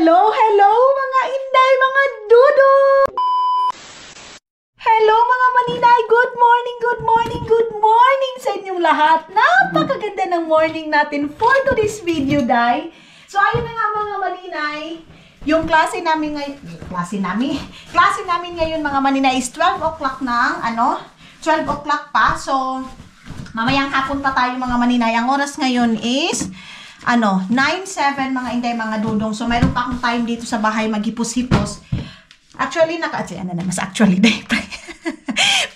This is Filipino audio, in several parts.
Hello mga inday, mga dudo! Hello mga maninay! Good morning sa inyong lahat! Napakaganda ng morning natin for today's video, day. So ayun na nga mga maninay, yung klase namin ngayon mga maninay is 12 o'clock ng 12 o'clock pa. So mamayang hapon pa tayo mga maninay. Ang oras ngayon is 9:07 mga inday, mga dudong. So mayroon pa akong time dito sa bahay maghipos-hipos. Actually,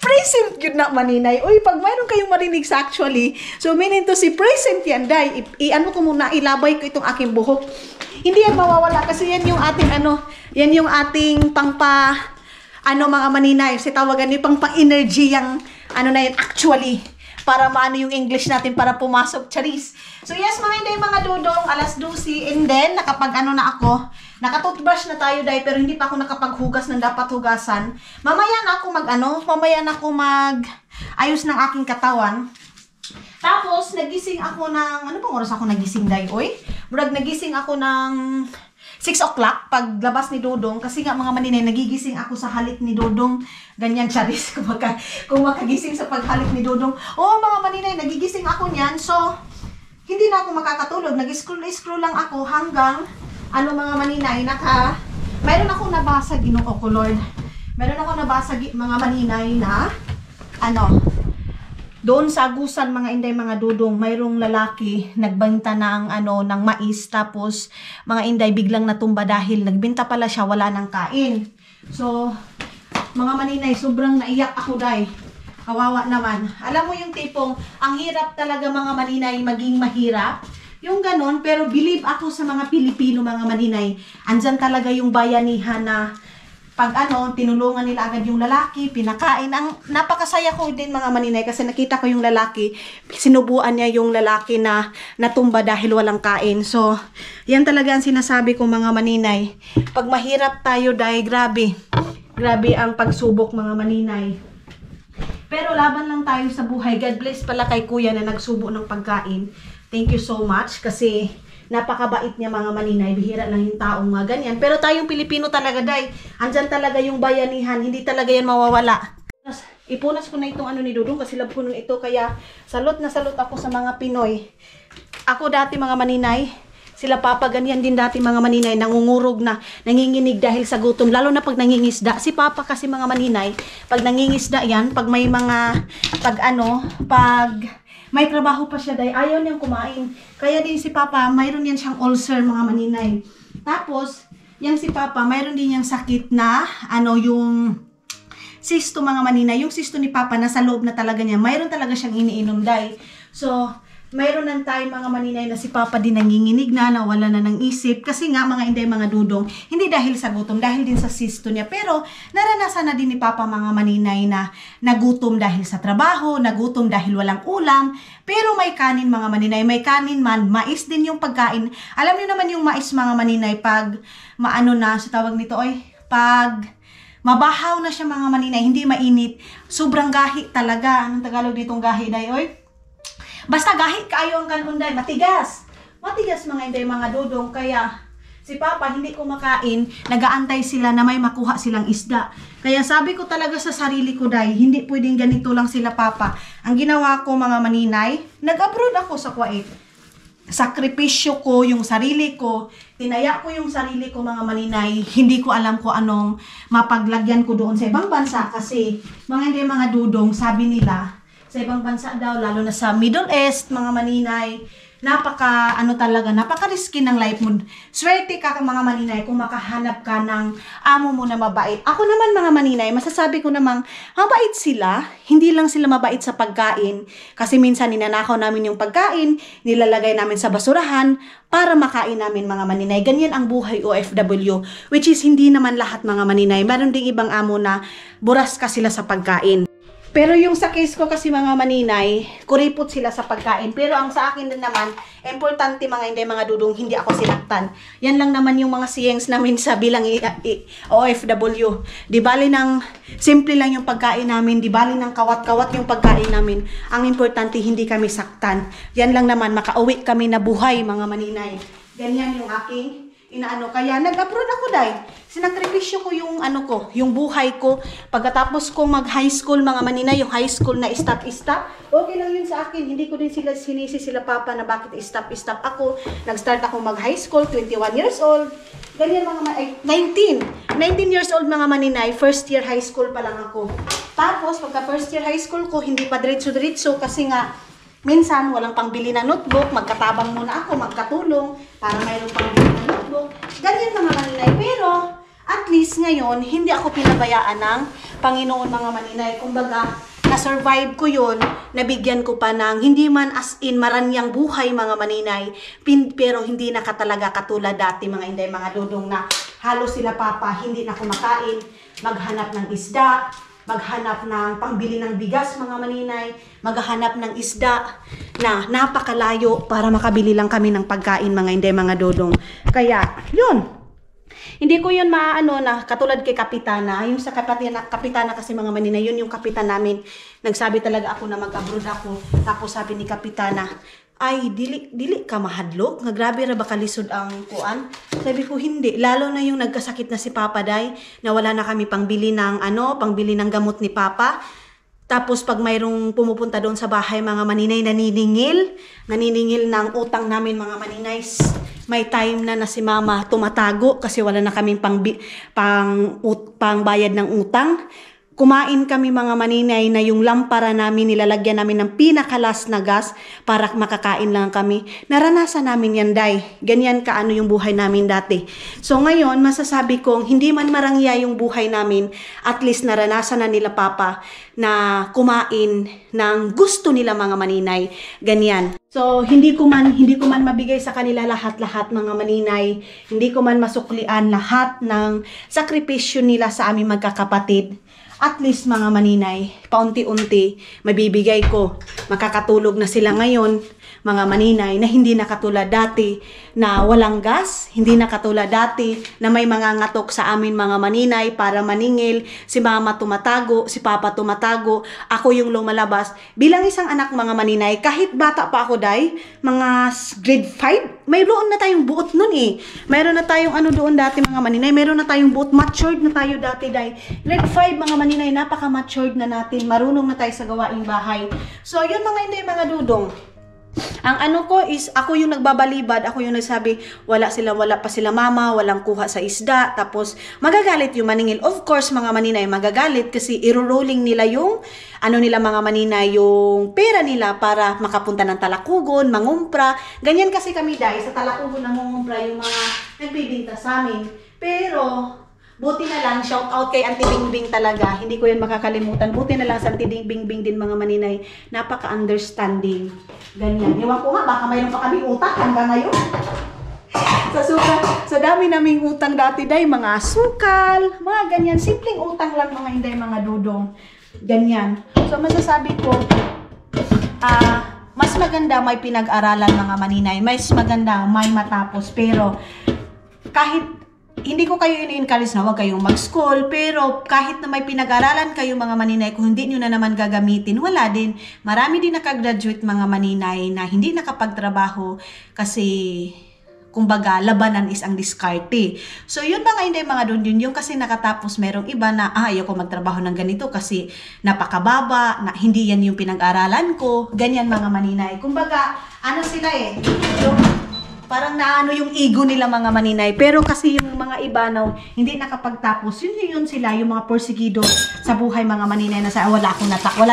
present yun na maninay. Uy, pag mayroon kayong marinig sa actually, so meaning to si present yan, day. Ano ko muna, ilabay ko itong aking buhok. Hindi yan mawawala kasi yan yung ating yan yung ating mga maninay. Kasi tawagan yung pang-energy yung na yan actually. Para maano yung English natin para pumasok, charis. So yes, mga inday, mga dudong, alas 12, and then nakatoothbrush na tayo dahil pero hindi pa ako nakapaghugas ng dapat hugasan. Mamaya na ako ayos ng aking katawan. Tapos nagising ako ng bang oras ako nagising dahil? Brad, nagising ako ng 6 o'clock paglabas ni Dodong kasi nga mga maninay nagigising ako sa halik ni Dodong. Ganyan, charis, kung makagising sa paghalik ni Dodong. Oo mga maninay, nagigising ako niyan. So hindi na ako makakatulog. Nag-scroll lang ako hanggang mga maninay, mayroon akong nabasa, Ginoo ko Lord. Mayroon akong nabasa mga maninay na doon sa Agusan mga inday, mga dudong, mayroong lalaki nagbenta ng ng mais, tapos mga inday biglang natumba dahil nagbenta pala siya, wala nang kain. So mga maninay, sobrang naiyak ako dahil kawawa naman. Alam mo yung tipong ang hirap talaga mga maninay, maging mahirap. Yung ganon, pero believe ako sa mga Pilipino mga maninay. Andyan talaga yung bayanihan na pag tinulungan nila agad yung lalaki, pinakain. Ang napakasaya ko din mga maninay kasi nakita ko yung lalaki, sinubuan niya yung lalaki na natumba dahil walang kain. So, yan talaga ang sinasabi ko mga maninay. Pag mahirap tayo dahil grabe ang pagsubok mga maninay. Pero laban lang tayo sa buhay. God bless pala kay kuya na nagsubo ng pagkain. Thank you so much kasi napakabait niya mga maninay. Bihira lang yung taong ganyan. Pero tayong Pilipino talaga, day. Andyan talaga yung bayanihan. Hindi talaga yan mawawala. Ipunas ko na itong ni Dudong kasi love ko nun ito. Kaya salot na salot ako sa mga Pinoy. Ako dati mga maninay, sila papa ganyan din dati mga maninay. Nangungurog na, nanginginig dahil sa gutom. Lalo na pag nangingisda. Si papa kasi mga maninay, pag nangingisda yan, pag may mga, pag may trabaho pa siya dahil ayaw niyang kumain. Kaya din si Papa, mayroon yan siyang ulcer mga maninay. Tapos, yan si Papa, mayroon din yang sakit na, yung cysto mga maninay. Yung cysto ni Papa, nasa loob na talaga niya. Mayroon talaga siyang iniinom dahil. So, mayroon ng time mga maninay na si Papa din nanginginig na, nawala na ng isip. Kasi nga mga inday, mga dudong, hindi dahil sa gutom, dahil din sa cysto niya. Pero naranasan na din ni Papa mga maninay na nagutom dahil sa trabaho, nagutom dahil walang ulam. Pero may kanin mga maninay, may kanin man, mais din yung pagkain. Alam niyo naman yung mais mga maninay, pag sa tawag nito, pag mabahaw na siya mga maninay, hindi mainit, sobrang gahi talaga. Anong Tagalog ditong gahi, day, Basta gahi kaayo ang kanunday, matigas. Matigas mga inday, mga dudong. Kaya si Papa hindi kumakain, nagaantay sila na may makuha silang isda. Kaya sabi ko talaga sa sarili ko, day, hindi pwedeng ganito lang sila Papa. Ang ginawa ko mga maninay, nag-abroad ako sa Kuwait. Sakripisyo ko yung sarili ko, tinaya ko yung sarili ko mga maninay. Hindi ko alam ko anong mapaglagyan ko doon sa ibang bansa kasi mga inday, mga dudong, sabi nila, sa ibang bansa daw, lalo na sa Middle East, mga maninay, napaka-risky ng life mo. Swerte ka mga maninay kung makahanap ka ng amo mo na mabait. Ako naman mga maninay, masasabi ko namang mabait sila. Hindi lang sila mabait sa pagkain. Kasi minsan ninanakaw namin yung pagkain, nilalagay namin sa basurahan para makain namin mga maninay. Ganyan ang buhay OFW. Which is hindi naman lahat mga maninay. Meron ding ibang amo na buras ka sila sa pagkain. Pero yung sa case ko kasi mga maninay, kuripot sila sa pagkain. Pero ang sa akin din naman, importante mga inday, mga dudong, hindi ako sinaktan. Yan lang naman yung mga sayings namin sa bilang OFW. Di bali ng simple lang yung pagkain namin, di bali ng kawat-kawat yung pagkain namin. Ang importante, hindi kami saktan. Yan lang naman, makauwi kami na buhay mga maninay. Ganyan yung aking inaano. Kaya nag-abroad ako, day. Sinakripisyo ko yung ano ko, yung buhay ko. Pagkatapos ko mag-high school, mga manina, yung high school na stop-stop, okay lang yun sa akin. Hindi ko din sila sinisi sila papa na bakit stop-stop ako. Nag-start ako mag-high school, 21 years old. Ganyan mga ay, 19 years old mga maninay, first year high school pa lang ako. Tapos, pagka first year high school ko, hindi pa diretso-diretso kasi nga, minsan, walang pangbili na notebook, magkatabang muna ako, magkatulong, para mayroong pangbili na notebook. Ganyan mga maninay. Pero, at least ngayon, hindi ako pinabayaan ng Panginoon mga maninay. Kumbaga, na-survive ko yun, nabigyan ko pa ng, hindi man as in maranyang buhay mga maninay, pero hindi na talaga katulad dati mga inday, mga dudong na halos sila papa, hindi na kumakain, maghanap ng isda, maghanap ng pangbili ng bigas mga maninay, maghanap ng isda na napakalayo para makabili lang kami ng pagkain mga inday, mga dodong. Kaya, yun. Hindi ko yun maano na katulad kay Kapitana. Yung sa Kapitana kasi mga maninay, yun yung kapitan namin. Nagsabi talaga ako na mag-abroad ako. Tapos sabi ni Kapitana, ay, dili ka mahadlok? Nga grabe ra ba kalisod ang kuan? Sabi ko, hindi. Lalo na yung nagkasakit na si Papa Day, na wala na kami pangbili ng pangbili ng gamot ni Papa. Tapos pag mayroong pumupunta doon sa bahay, mga maninay, naniningil ng utang namin mga maninay. May time na si Mama tumatago kasi wala na kaming pangbayad ng utang. Kumain kami mga maninay na yung lampara namin, nilalagyan namin ng pinakalas na gas para makakain lang kami. Naranasan namin yan, day. Ganyan kaano yung buhay namin dati. So ngayon, masasabi kong hindi man marangya yung buhay namin, at least naranasan na nila Papa na kumain ng gusto nila mga maninay. Ganyan. So hindi ko man mabigay sa kanila lahat-lahat mga maninay. Hindi ko man masuklian lahat ng sakripisyo nila sa aming magkakapatid. At least mga maninay, paunti-unti, mabibigay ko. Makakatulog na sila ngayon, mga maninay, na hindi na katulad dati na walang gas, hindi na katulad dati na may mga ngatok sa amin mga maninay para maningil, si Mama tumatago, si Papa tumatago, ako yung lumalabas. Bilang isang anak mga maninay, kahit bata pa ako, day, mga grade 5, mayroon na tayong buot nun eh. Mayroon na tayong doon dati mga maninay, mayroon na tayong buot, matured na tayo dati, day. Grade 5 mga maninay, napaka-matured na natin, marunong na tayo sa gawaing bahay. So, yun mga hindi, mga dudong. Ang ko is, ako yung nagbabalibad, ako yung nagsabi, wala pa sila mama, walang kuha sa isda, tapos magagalit yung maningil. Of course, mga maninay, magagalit kasi iro-rolling nila yung, nila mga maninay, yung pera nila para makapunta ng Talakugon, mangumpra. Ganyan kasi kami dahil sa Talakugon na mangumpra yung mga nagbibinta sa amin. Pero, buti na lang, shout out kay Auntie Bingbing talaga. Hindi ko yan makakalimutan. Buti na lang sa Auntie Bingbing din mga maninay. Napaka-understanding. Ganyan. Ewan ko nga, baka mayroon pa kami utang hanggang ngayon. Sa dami naming utang dati, day, mga sukal, mga ganyan. Simpleng utang lang mga inday, mga dudong. Ganyan. So, masasabi ko, mas maganda may pinag-aralan mga maninay. Mas maganda may matapos. Pero, kahit hindi ko kayo ini-encourage na huwag kayong mag-school, pero kahit na may pinag-aralan kayo mga maninay, kung hindi nyo na naman gagamitin, wala din. Marami din nakagraduate mga maninay na hindi nakapagtrabaho kasi, kumbaga, labanan is ang diskarte. So, yun mga hindi, mga doon yun. Yung kasi nakatapos, merong iba na, ayaw ko magtrabaho ng ganito kasi napakababa, na hindi yan yung pinag-aralan ko. Ganyan mga maninay. Kumbaga, sila parang yung ego nila mga maninay. Pero kasi yung mga iba hindi nakapagtapos, yun sila, yung mga porsigido sa buhay mga maninay na wala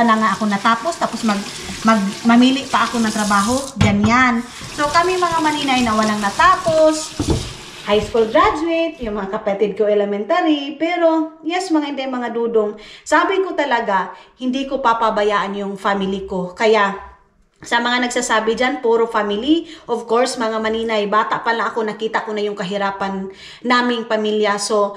na nga ako natapos, tapos mamili pa ako ng trabaho, ganyan. So kami mga maninay na walang natapos, high school graduate, yung mga kapatid ko elementary, pero yes mga hindi, mga dudong, sabi ko talaga, hindi ko papabayaan yung family ko. Kaya, sa mga nagsasabi dyan, puro family. Of course, mga maninay, bata pa lang ako, nakita ko na yung kahirapan naming pamilya. So,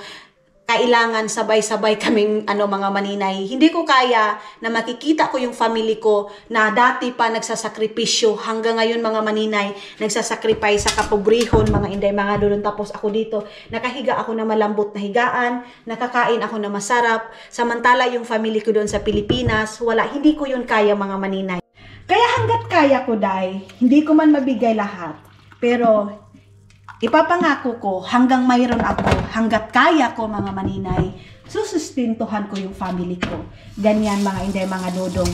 kailangan sabay-sabay kaming mga maninay. Hindi ko kaya na makikita ko yung family ko na dati pa nagsasakripisyo. Hanggang ngayon mga maninay, nagsasacrifice sa kapobrihon, mga inday, mga dulon. Tapos ako dito, nakahiga ako na malambot na higaan, nakakain ako na masarap. Samantala yung family ko doon sa Pilipinas, hindi ko yun kaya mga maninay. Kaya hanggat kaya ko, day, hindi ko man mabigay lahat. Pero, ipapangako ko hanggang mayroon ako, hanggat kaya ko mga maninay, susustintuhan ko yung family ko. Ganyan mga inday, mga dudong.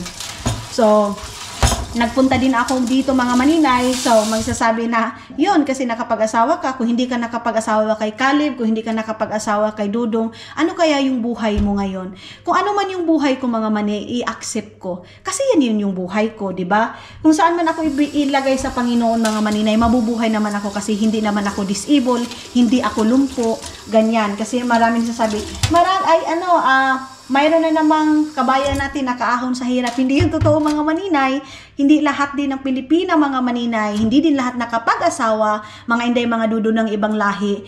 So, nagpunta din ako dito mga maninay. So, magsasabi na, yun, kasi nakapag-asawa ka. Kung hindi ka nakapag-asawa kay Caleb, kung hindi ka nakapag-asawa kay Dudong, ano kaya yung buhay mo ngayon? Kung ano man yung buhay ko mga mani, i-accept ko. Kasi yan yun yung buhay ko, di ba? Kung saan man ako ilagay sa Panginoon mga maninay, mabubuhay naman ako kasi hindi naman ako disabled, hindi ako lumpo, ganyan. Kasi maraming sasabi, mayroon na namang kabayan natin nakaahon sa hirap. Hindi yung totoo mga maninay. Hindi lahat din ng Pilipina mga maninay. Hindi din lahat nakapag-asawa. Mga inday, mga dudo ng ibang lahi.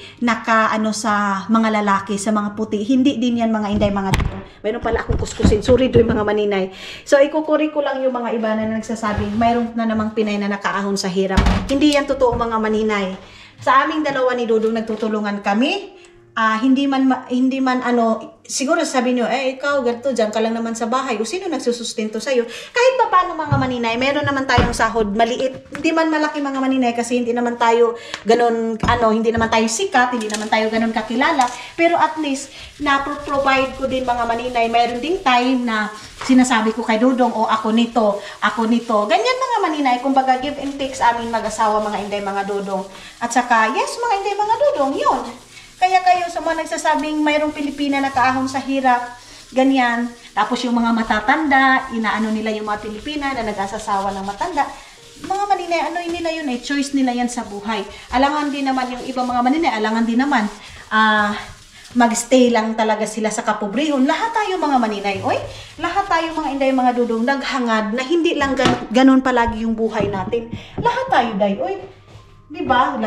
Sa mga lalaki, sa mga puti. Hindi din yan mga inday, mga dudo. Mayroon pala akong kuskusin. Sorry doy mga maninay. So ikukuri ko lang yung mga iba na nagsasabing mayroon na namang Pinay na nakaahon sa hirap. Hindi yan totoo mga maninay. Sa aming dalawa ni Dudong nagtutulungan kami. Hindi man siguro sabi nyo, ikaw, ganito, dyan ka lang naman sa bahay, o sino nagsusustento sa'yo? Kahit pa paano mga maninay, meron naman tayong sahod, maliit, hindi man malaki mga maninay, kasi hindi naman tayo ganun, hindi naman tayo sikat, hindi naman tayo ganun kakilala, pero at least, na-provide ko din mga maninay, meron ding time na sinasabi ko kay Dudong, ako nito, ganyan mga maninay, kumbaga give and take sa amin mag-asawa, mga inday, mga Dudong, at saka, yes, mga inday, mga Dudong, yun. Kaya kayo sa mga nagsasabing mayroong Pilipina na kaahon sa hirap, ganyan. Tapos yung mga matatanda, inaano nila yung mga Pilipina na nag-asasawa ng matanda. Mga maninay, nila yun choice nila yan sa buhay. Alangan din naman yung ibang mga maninay, alangan din naman, magstay lang talaga sila sa kapobrehon. Lahat tayo mga maninay, lahat tayo mga inday, mga dudong, naghangad na hindi lang ganun palagi yung buhay natin. Lahat tayo, day, diba?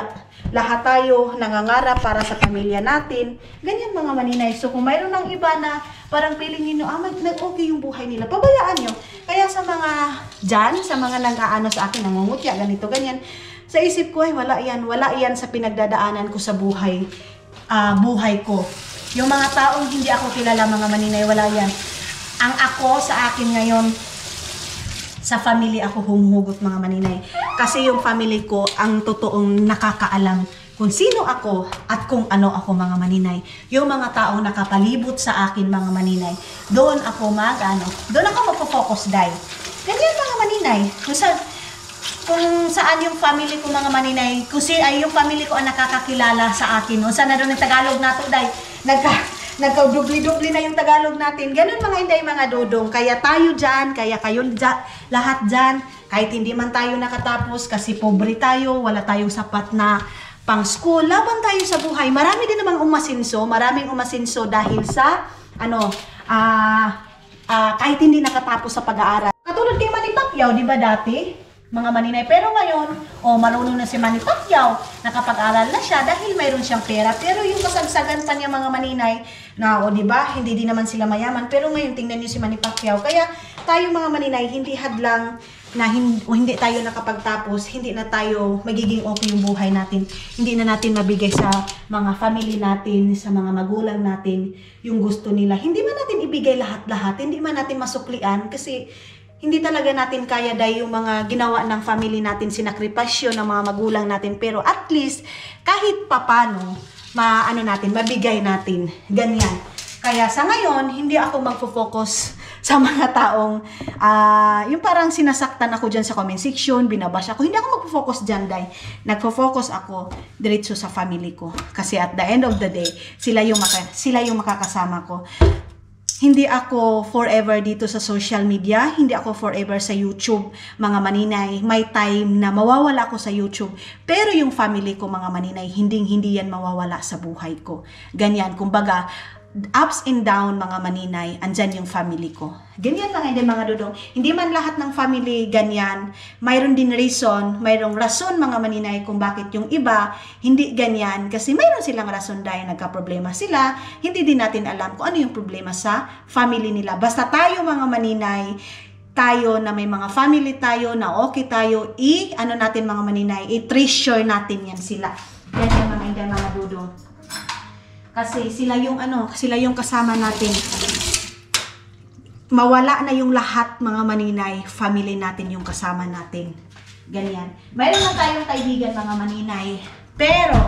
Lahat tayo nangangarap para sa pamilya natin. Ganyan mga maninay. So kung mayroon ng iba na parang feeling nyo, okay yung buhay nila, pabayaan nyo. Kaya sa mga dyan, sa mga nag-aano sa akin, nangungutya, ganito, ganyan. Sa isip ko, wala yan sa pinagdadaanan ko sa buhay ko. Yung mga taong hindi ako kilala mga maninay, wala yan. Ang ako sa akin ngayon, sa family ako humuhugot mga maninay. Kasi yung family ko ang totoong nakakaalam kung sino ako at kung ano ako mga maninay. Yung mga taong nakapalibot sa akin mga maninay, doon ako magpo-focus dahil. Ganyan mga maninay. Kung saan yung family ko mga maninay, yung family ko ang nakakakilala sa akin. Kung saan na doon yung Tagalog nato dahil, nagka-dubli-dubli na yung Tagalog natin. Ganun mga inday, mga dudong. Kaya tayo dyan, kaya kayo dyan, lahat dyan, kahit hindi man tayo nakatapos kasi pobre tayo, wala tayong sapat na pang school, laban tayo sa buhay. Marami din namang maraming umasinso dahil sa, kahit hindi nakatapos sa pag-aaral. Katulad kay Manny Pacquiao, di ba dati? Mga maninay. Pero ngayon, marunong na si Manny Pacquiao, nakapag-aral na siya dahil mayroon siyang pera. Pero yung kasagsagan pa niya mga maninay, diba, hindi din naman sila mayaman. Pero ngayon, tingnan niyo si Manny Pacquiao. Kaya tayo mga maninay, hindi hadlang na hindi tayo nakapagtapos, hindi na tayo magiging okay yung buhay natin. Hindi na natin mabigay sa mga family natin, sa mga magulang natin, yung gusto nila. Hindi man natin ibigay lahat-lahat, hindi man natin masuklian kasi hindi talaga natin kaya dahil yung mga ginawa ng family natin, sinakripasyo ng mga magulang natin. Pero at least, kahit papano, mabigay natin. Ganyan. Kaya sa ngayon, hindi ako magfo-focus sa mga taong, yung parang sinasaktan ako dyan sa comment section, binabash ako. Hindi ako magfo-focus dyan dahil nagfo-focus ako diretso sa family ko. Kasi at the end of the day, sila yung makakasama ko. Hindi ako forever dito sa social media, hindi ako forever sa YouTube, mga maninay. May time na mawawala ako sa YouTube, pero yung family ko, mga maninay, hindi yan mawawala sa buhay ko. Ganyan, kumbaga, ups and down mga maninay, andyan yung family ko. Ganyan lang hindi mga dudong. Hindi man lahat ng family ganyan. Mayroon din mayroong rason mga maninay kung bakit yung iba hindi ganyan. Kasi mayroon silang rason dahil nagka-problema sila. Hindi din natin alam kung ano yung problema sa family nila. Basta tayo mga maninay, tayo na may mga family tayo, na okay tayo, natin mga maninay, i-treasure natin yan sila. Yan yung mga dudong. Kasi sila yung kasama natin. Mawala na yung lahat mga maninay, family natin yung kasama natin. Ganyan. Mayroon na tayong kaibigan mga maninay. Pero,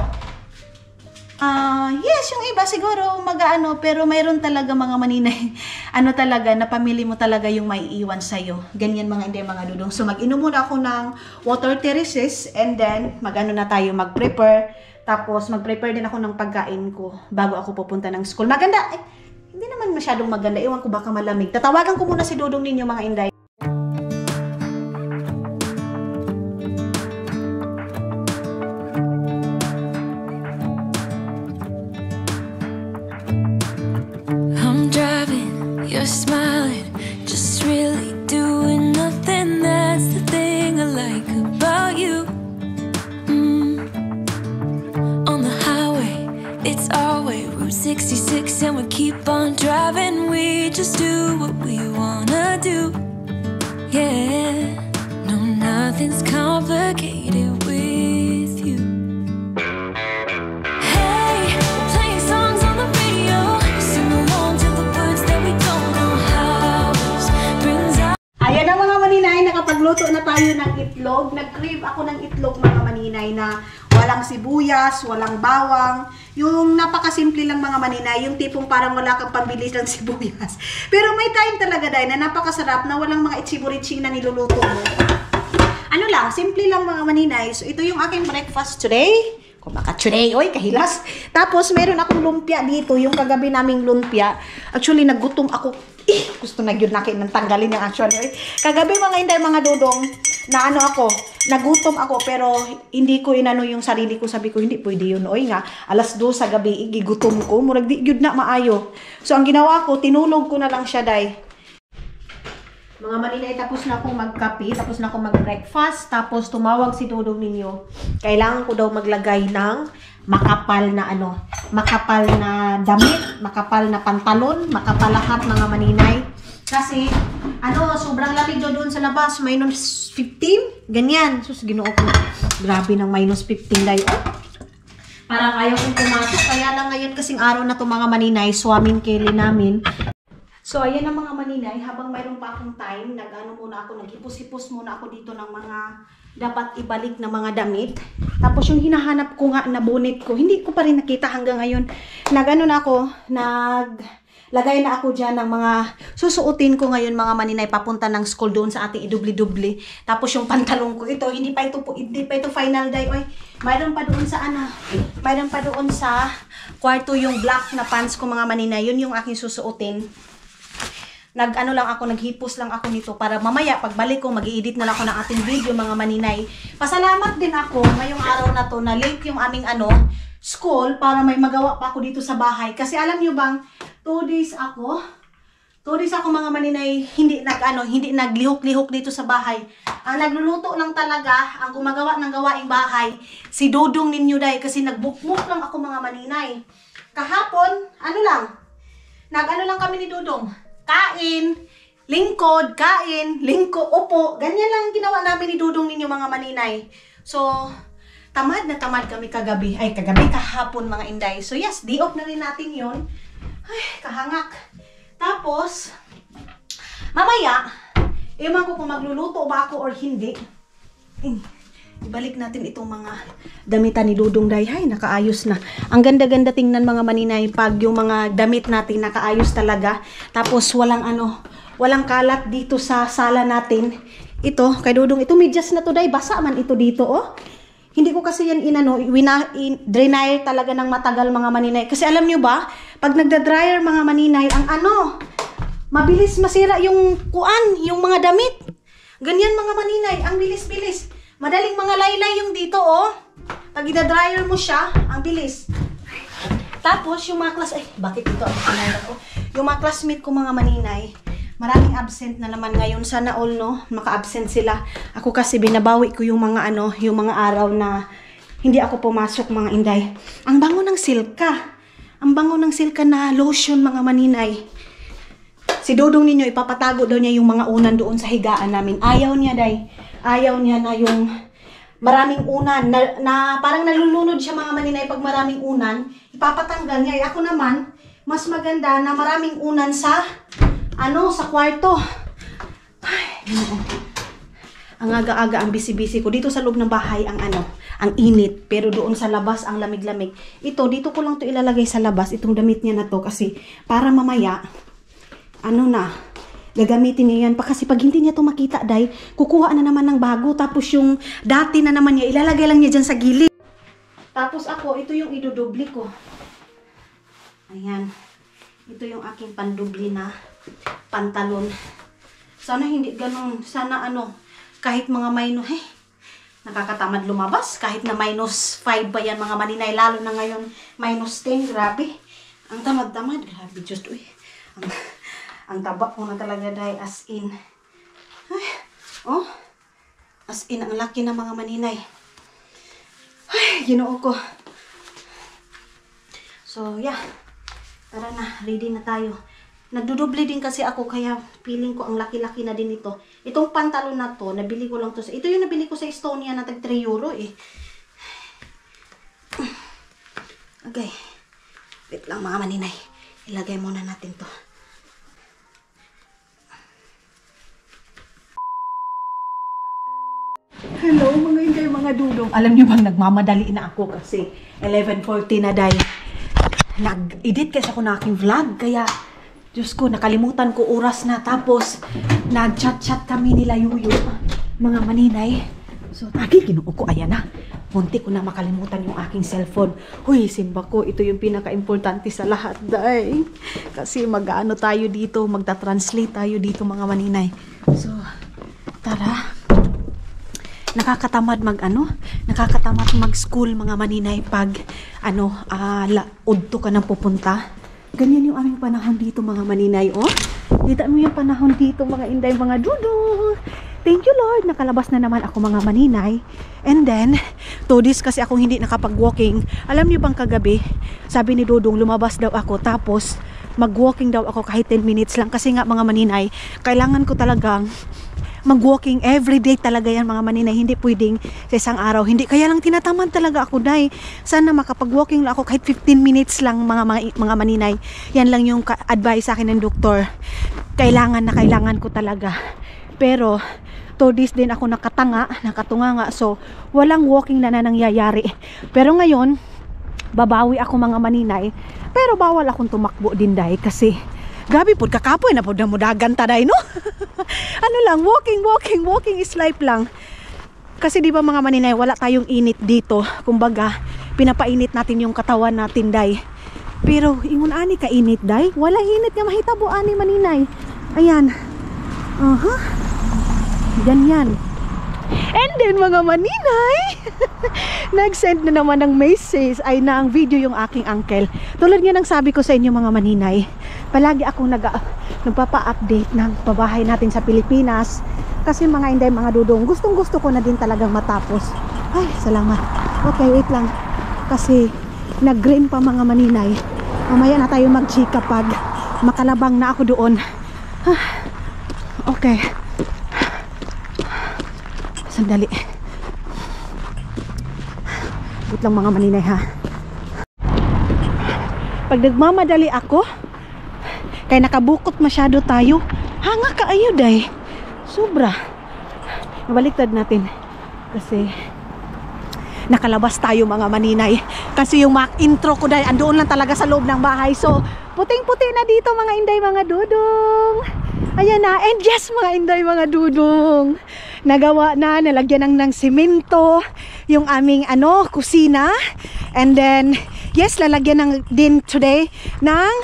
yes, yung iba siguro mag-ano, pero mayroon talaga mga maninay, ano talaga, na pamili mo talaga yung may iwan sa'yo. Ganyan mga hindi mga dudong. So, mag-inom muna ako ng water terraces and then, mag-ano na tayo, mag-prepare. Tapos, mag-prepare din ako ng pagkain ko bago ako pupunta ng school. Maganda, hindi naman masyadong maganda. Iwan ko baka malamig. Tatawagan ko muna si Dudong ninyo mga inday. You're smiling, just really doing nothing. That's the thing I like about you. On the highway, it's our way, Route 66, and we keep on driving. We just do what we wanna do. Yeah, no, nothing's complicated with you. Hey, we're playing songs on the radio, sing along to the words that we don't know how. Brings out. Ayan na mga maninay, nakapagluto na tayo ng itlog. Nag-crave ako ng itlog mga maninay na walang sibuyas, walang bawang. Yung napakasimple lang mga maninay, yung tipong parang wala kang pambili ng sibuyas. Pero may time talaga dahil na napakasarap na walang mga itsiburitsing na niluluto mo. Ano lang, simple lang mga maninay. So ito yung aking breakfast today. Kumaka today, oy, kahilas. Tapos meron akong lumpia dito, yung kagabi naming lumpia. Actually, naggutom ako. Gusto na yun nakin ng tanggalin yung actually. Oy. Kagabi mga inday, mga dudong, na ano ako, nagutom ako, pero hindi ko inano yung sarili ko. Sabi ko, hindi pwede yun. Oy nga, alas 2 sa gabi, igigutom ko. Murag di yun na maayo. So, ang ginawa ko, tinulog ko na lang siya, day. Mga maninay, tapos na akong magkape, tapos na akong mag-breakfast, tapos tumawag si Dudong ninyo. Kailangan ko daw maglagay ng makapal na ano, makapal na damit, makapal na pantalon, makapal lahat mga maninay. Kasi, ano, sobrang lamig doon sa labas, minus 15, ganyan. Sus, ginoo ko, grabe ng minus 15 dayo. Parang ayaw kong pumasok, kaya lang ngayon kasing araw na to mga maninay, swamin keli namin. So, ayan ang mga maninay, habang mayroon pa akong time, nag-ano muna ako, nag-hipos-hipos muna ako dito ng mga dapat ibalik na mga damit. Tapos yung hinahanap ko nga na bonnet ko, hindi ko pa rin nakita hanggang ngayon. Nag-ano na ako, naglagay na ako dyan ng mga susuotin ko ngayon mga maninay, papunta ng school doon sa ating idubli-dubli. Tapos yung pantalong ko, ito, hindi pa ito final day. Oy, mayroon pa doon sa mayroon pa doon sa kwarto yung black na pants ko mga maninay, yun yung aking susuotin. Nag-ano lang ako, naghipos lang ako nito para mamaya pagbalik ko, mag-i-edit na lang ako ng ating video mga maninay. Pasalamat din ako ngayong araw na to na late yung aming school para may magawa pa ako dito sa bahay. Kasi alam nyo bang, 2 days ako mga maninay, hindi naglihok-lihok dito sa bahay. Ang nagluluto lang talaga, ang gumagawa ng gawaing bahay, si Dudong ninyo day, kasi nagbukmuk lang ako mga maninay. Kahapon, nag-ano lang kami ni Dudong. Kain, lingkod, upo. Ganyan lang ginawa namin ni Dudong ninyo mga maninay. So, tamad na tamad kami kahapon mga inday. So yes, di-off na rin natin yun. Ay, kahangak. Tapos, mamaya, ewan ko kung magluluto ba ako or hindi. Ibalik natin itong mga damitan ni Dudong day. Ay, nakaayos na. Ang ganda-ganda tingnan mga maninay pag yung mga damit natin nakaayos talaga. Tapos walang kalat dito sa sala natin. Ito, kay Dudong, ito medyas na to day. Basa man ito dito, oh. Hindi ko kasi yan dryer talaga ng matagal mga maninay. Kasi alam nyo ba, pag nagda-dryer mga maninay, mabilis masira yung yung mga damit. Ganyan mga maninay, ang bilis-bilis. Madaling mga laylay yung dito, oh. Pag ida-dryer mo siya, ang bilis. Tapos, yung mga bakit ito ang pinayla ko? Yung mga classmate ko mga maninay, maraming absent na naman ngayon. Sana all, no? Maka-absent sila. Ako kasi binabawi ko yung mga yung mga araw na hindi ako pumasok mga inday. Ang bango ng silka. Ang bango ng silka na lotion mga maninay. Si Dudong ninyo, ipapatago daw niya yung mga unan doon sa higaan namin. Ayaw niya, day. Ayaw niya na yung maraming unan. Na parang nalulunod siya mga maninay pag maraming unan. Ipapatanggal niya. Ako naman, mas maganda na maraming unan sa kwarto. Ay, ang aga-aga, ang busy-busy ko. Dito sa loob ng bahay, ang ang init. Pero doon sa labas, ang lamig-lamig. Ito, dito ko lang to ilalagay sa labas. Itong damit niya na to. Kasi para mamaya, ano na, gagamitin niya yan. Kasi pag hindi niya to makita, day, kukuha na naman ng bago. Tapos yung dati na naman niya, ilalagay lang niya dyan sa gilid. Tapos ako, ito yung idudubli ko. Ayan. Ito yung aking pandubli na pantalon. Sana hindi ganun. Sana ano, kahit mga minus, nakakatamad lumabas. Kahit na -5 pa yan mga maninay. Lalo na ngayon, -10. Grabe. Ang tamad-tamad. Grabe, just, uy. Ang taba ko na talaga, day, as in. Ay, oh. As in, ang laki na mga maninay. Ay, ginoo ko. So, yeah. Tara na, ready na tayo. Nagdudoble din kasi ako, kaya feeling ko ang laki-laki na din ito. Itong pantalon na to, nabili ko lang to. Ito yung nabili ko sa Estonia na tag 3 euro eh. Okay. Wait lang mga maninay. Ilagay muna natin to. Hello mga inday, mga dudong. Alam niyo bang nagmamadali na ako kasi 11:40 na day. Nag-edit kasi ako na aking vlog. Kaya, Diyos ko, nakalimutan ko oras na. Tapos, nag-chat-chat kami nila Yuyo. Mga maninay. So, ginoo ko, ayan na. Munti ko na makalimutan yung aking cellphone. Huy, simba ko, ito yung pinaka-importante sa lahat, day. Kasi mag-ano tayo dito, magta-translate tayo dito, mga maninay. So, tara. Nakakatamad nakakatamad mag-school mga maninay pag udto ka nang pupunta. Ganyan yung aming panahon dito mga maninay, oh. Kita mo yung panahon dito mga inday, mga dudong. Thank you Lord, nakalabas na naman ako mga maninay. And then, 2 days kasi akong hindi nakapag-walking. Alam niyo bang kagabi, sabi ni Dudong lumabas daw ako tapos mag-walking daw ako kahit 10 minutes lang. Kasi nga mga maninay, kailangan ko talagang mag-walking everyday talaga yan mga maninay. Hindi pwedeng sa isang araw. Hindi. Kaya lang tinatamad talaga ako, day. Sana makapag-walking lang ako kahit 15 minutes lang mga maninay. Yan lang yung advice sa akin ng doktor. Kailangan na kailangan ko talaga. Pero 2 days din ako nakatunga nga. So, walang walking na nangyayari. Pero ngayon, babawi ako mga maninay. Pero bawal akong tumakbo din, day. Kasi grabe po, kakapoy na po na mudagan taday, no? Ano lang, walking is life lang. Kasi di ba mga maninay, wala tayong init dito. Kumbaga, pinapainit natin yung katawan natin, day. Pero, ingon ani ka init, day? Wala init nga mahitabo, ani maninay. Ayan. Ganyan. And then mga maninay, nag-send na naman ng message ay na ang video yung aking uncle. Tulad nga ng sabi ko sa inyo mga maninay, palagi akong nagpapa-update ng pabahay natin sa Pilipinas. Kasi mga inday, mga dudong, gustong gusto ko na din talagang matapos. Ay, salamat. Okay, wait lang. Kasi nag-green pa mga maninay. Mamaya na tayo mag-chika pag makalabang na ako doon. Okay. Sandali. Wait lang mga maninay ha. Pag nagmamadali ako, kaya nakabukot masyado tayo, hanga ka ayo day. Sobra. Baliktad natin. Kasi nakalabas tayo mga maninay. Kasi yung intro ko day, andoon lang talaga sa loob ng bahay. So, puting-puti na dito mga inday, mga dudong. Ayan na. And yes mga inday, mga dudong. Nagawa na, nalagyan ng simento yung aming kusina. And then, yes, lalagyan din today ng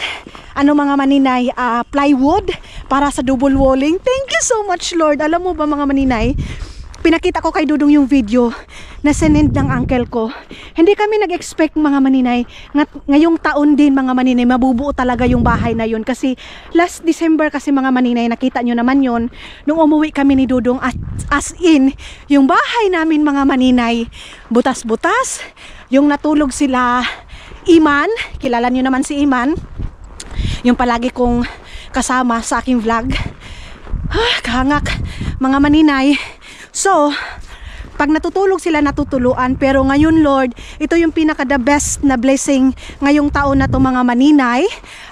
mga maninay, plywood para sa double walling. Thank you so much Lord. Alam mo ba mga maninay, pinakita ko kay Dudong yung video na sinend ng uncle ko. Hindi kami nag-expect mga maninay ngayong taon din mga maninay mabubuo talaga yung bahay na yun. Kasi last December kasi mga maninay, nakita nyo naman yun nung umuwi kami ni Dudong, as in yung bahay namin mga maninay butas-butas. Yung natulog sila Iman, kilala nyo naman si Iman, yung palagi kong kasama sa aking vlog. Kahangak mga maninay. So, pag natutulog sila, natutuluan. Pero ngayon Lord, ito yung pinaka the best na blessing ngayong taon na to mga maninay.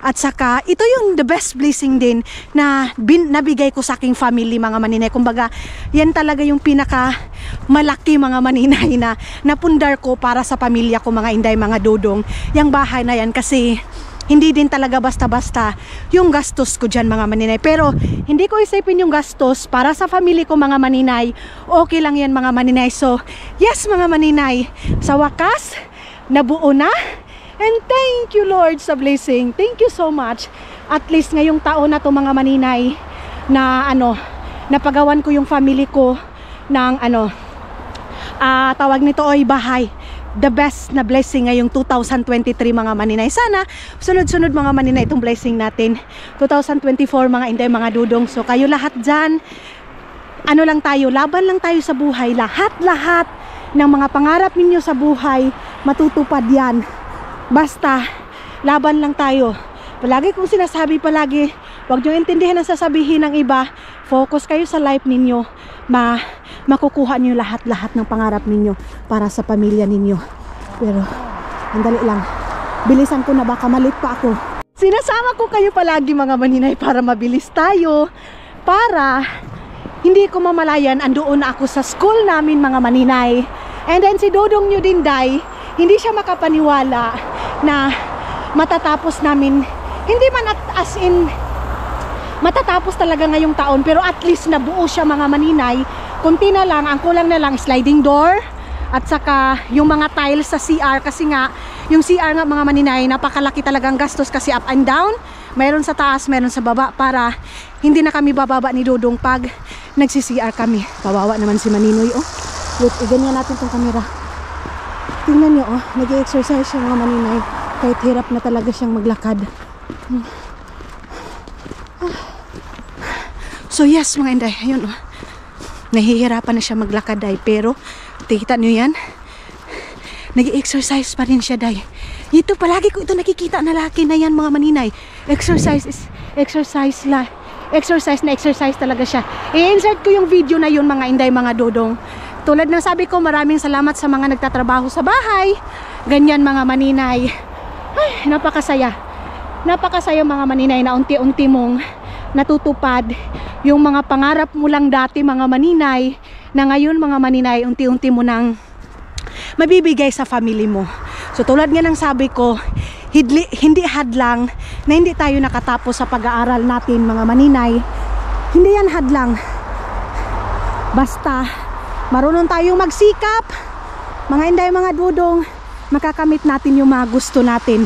At saka, ito yung the best blessing din na nabigay ko sa aking family mga maninay. Kumbaga, yan talaga yung pinaka malaki mga maninay na napundar ko para sa pamilya ko mga inday, mga dudong. Yung bahay na yan kasi hindi din talaga basta-basta yung gastos ko dyan mga maninay. Pero hindi ko isipin yung gastos para sa family ko mga maninay. Okay lang yan mga maninay. So yes mga maninay, sa wakas nabuo na. And thank you Lord sa blessing. Thank you so much. At least ngayong taon na to mga maninay na napagawan ko yung family ko ng tawag nito ay bahay. The best na blessing ngayong 2023 mga maninay. Sana sunod-sunod mga maninay itong blessing natin 2024 mga inday, mga dudong. So kayo lahat dyan, lang tayo, laban lang tayo sa buhay. Lahat ng mga pangarap ninyo sa buhay matutupad yan. Basta laban lang tayo. Palagi kong sinasabi palagi, huwag nyo intindihan ang sasabihin ng iba. Focus kayo sa life ninyo. Makukuha nyo lahat ng pangarap ninyo para sa pamilya ninyo. Pero andali lang, bilisan ko na, baka malit pa ako. Sinasama ko kayo palagi mga maninay para mabilis tayo, para hindi ko mamalayan andoon na ako sa school namin mga maninay. And then si Dodong nyo din day, hindi siya makapaniwala na matatapos namin, hindi man as in matatapos talaga ngayong taon, pero at least nabuo siya mga maninay. Kunti na lang, ang kulang na lang sliding door at saka yung mga tiles sa CR, kasi nga yung CR nga mga maninay napakalaki talagang gastos kasi up and down, mayroon sa taas, mayroon sa baba, para hindi na kami bababa ni Dodong pag nagsi-CR kami. Kawawa naman si Maninoy. Wait, iganyan natin tong camera. Tingnan niyo, nag-exercise siya mga maninay kahit hirap na talaga siyang maglakad. So yes mga inday, ayun nahihirapan na siya maglakad day, pero tikita niyo yan, nag-exercise pa rin siya day. Ito palagi ko ito nakikita na laki na yan mga maninay. Exercise talaga siya. I-insert ko yung video na yun mga inday, mga dodong. Tulad ng sabi ko, maraming salamat sa mga nagtatrabaho sa bahay. Ganyan mga maninay. Ay, napakasaya mga maninay na unti-unti mong natutupad yung mga pangarap mo lang dati mga maninay, na ngayon mga maninay unti-unti mo nang mabibigay sa family mo. So tulad nga ng sabi ko, hindi hadlang na hindi tayo nakatapos sa pag-aaral natin mga maninay. Hindi yan hadlang, basta marunong tayong magsikap mga inday, mga dudong, makakamit natin yung mga gusto natin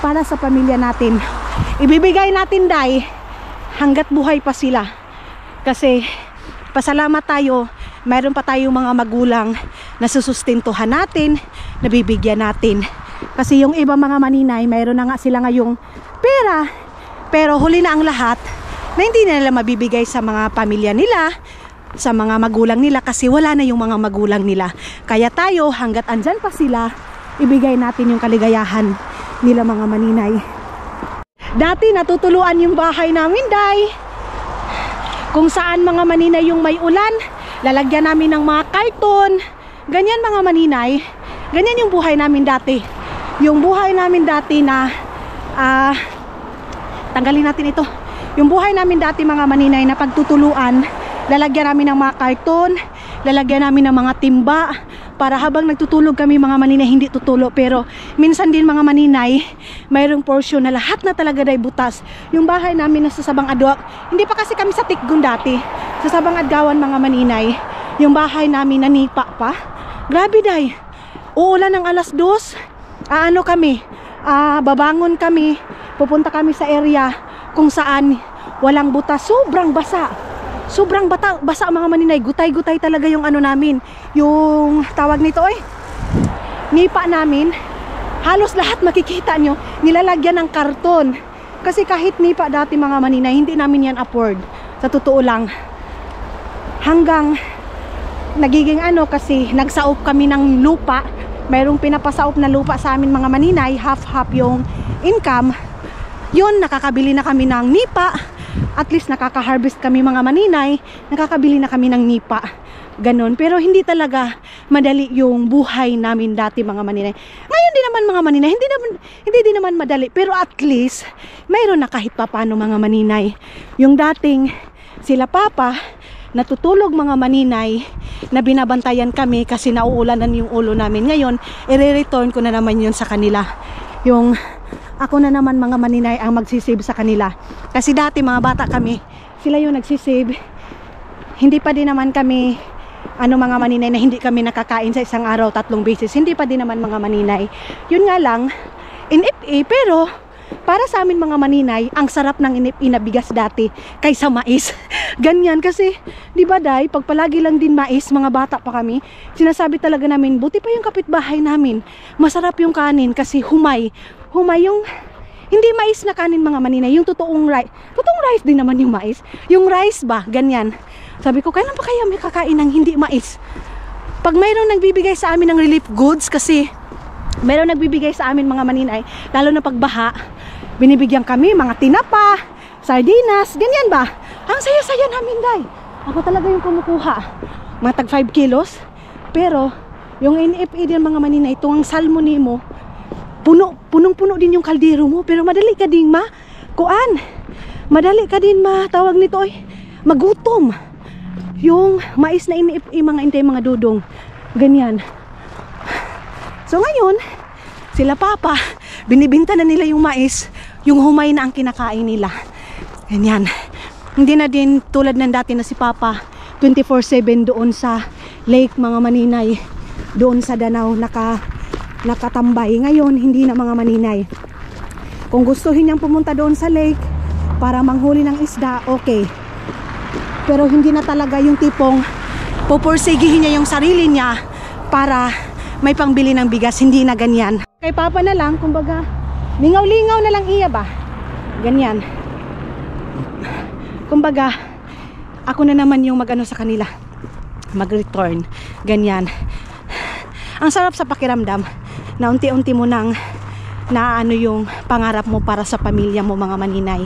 para sa pamilya natin. Ibibigay natin day hanggat buhay pa sila. Kasi pasalamat tayo, mayroon pa tayong mga magulang na susustentuhan natin, nabibigyan natin. Kasi yung iba mga maninay, mayroon na nga sila ngayong pera, pero huli na ang lahat na hindi na nila mabibigay sa mga pamilya nila, sa mga magulang nila, kasi wala na yung mga magulang nila. Kaya tayo, hanggat andyan pa sila, ibigay natin yung kaligayahan nila mga maninay. Dati natutuluan yung bahay namin day, kung saan mga maninay yung may ulan, lalagyan namin ng mga karton. Ganyan mga maninay, ganyan yung buhay namin dati. Yung buhay namin dati na tanggalin natin ito. Yung buhay namin dati mga maninay na pagtutuluan, lalagyan namin ng mga karton, lalagyan namin ng mga timba, para habang nagtutulog kami mga maninay hindi tutulo. Pero minsan din mga maninay, mayroong portion na lahat na talaga day butas. Yung bahay namin na sa Sabang Adwak, hindi pa kasi kami sa Tikgun dati, sa Sabang Adgawan mga maninay, yung bahay namin nanipa pa. Grabe day, uulan ng 2:00, babangon kami, pupunta kami sa area kung saan walang butas, sobrang basa. Sobrang basa mga maninay, gutay-gutay talaga yung namin, yung tawag nito nipa namin. Halos lahat makikita nyo, nilalagyan ng karton. Kasi kahit nipa dati mga maninay, hindi namin yan afford. Sa totoo lang. Hanggang nagiging kasi nagsaop kami ng lupa. Mayroong pinapasaop na lupa sa amin mga maninay, half-half yung income. Yun, nakakabili na kami ng nipa. At least nakaka-harvest kami mga maninay, nakakabili na kami ng nipa. Ganon. Pero hindi talaga madali yung buhay namin dati mga maninay. Ngayon naman mga maninay, hindi din naman madali, pero at least mayroon na kahit papaano mga maninay. Yung dating sila papa natutulog mga maninay na binabantayan kami kasi nauulanan yung ulo namin. Ngayon, i-return ko na naman yun sa kanila. Yung ako na naman mga maninay ang magsisave sa kanila. Kasi dati mga bata kami, sila yung nagsisave. Hindi pa din naman kami mga maninay na hindi kami nakakain sa isang araw 3 beses. Hindi pa din naman mga maninay. Yun nga lang, NFA, pero para sa amin mga maninay, ang sarap ng NFA na bigas dati kaysa mais. Ganyan kasi, di ba day, pag palagi lang din mais, mga bata pa kami, sinasabi talaga namin, buti pa yung kapitbahay namin. Masarap yung kanin kasi humay yung hindi mais na kanin mga maninay, yung totoong rice din naman yung mais. Yung rice ba, ganyan. Sabi ko, kailan pa kaya may kakain ng hindi mais? Pag mayroong nagbibigay sa amin ng relief goods, kasi mayroong nagbibigay sa amin mga maninay, lalo na pagbaha, binibigyan kami mga tinapa, sardinas, ganyan ba? Ang saya-saya namin, day. Ako talaga yung kumukuha. Mga tag 5 kilos. Pero, yung NFA din mga maninay, itong salmoni mo, punong-puno din yung kaldero mo, pero madali ka din madali ka din tawag nito magutom. Yung mais na NFA mga intay mga dudong, ganyan. So ngayon, sila papa, binibinta na nila yung mais, yung humay na ang kinakain nila. Ganyan. Hindi na din tulad ng dati na si papa 24/7 doon sa lake mga maninay, doon sa Danau nakatambay. Ngayon hindi na mga maninay. Kung gustuhin niyang pumunta doon sa lake para manghuli ng isda, okay. Pero hindi na talaga yung tipong pupursigihin niya yung sarili niya para may pangbili ng bigas. Hindi na ganyan. Kay papa na lang, kumbaga lingaw-lingaw na lang iya ba, ganyan. Kumbaga ako na naman yung magano sa kanila, mag-return, ganyan. Ang sarap sa pakiramdam na unti-unti mo nang naano yung pangarap mo para sa pamilya mo mga maninay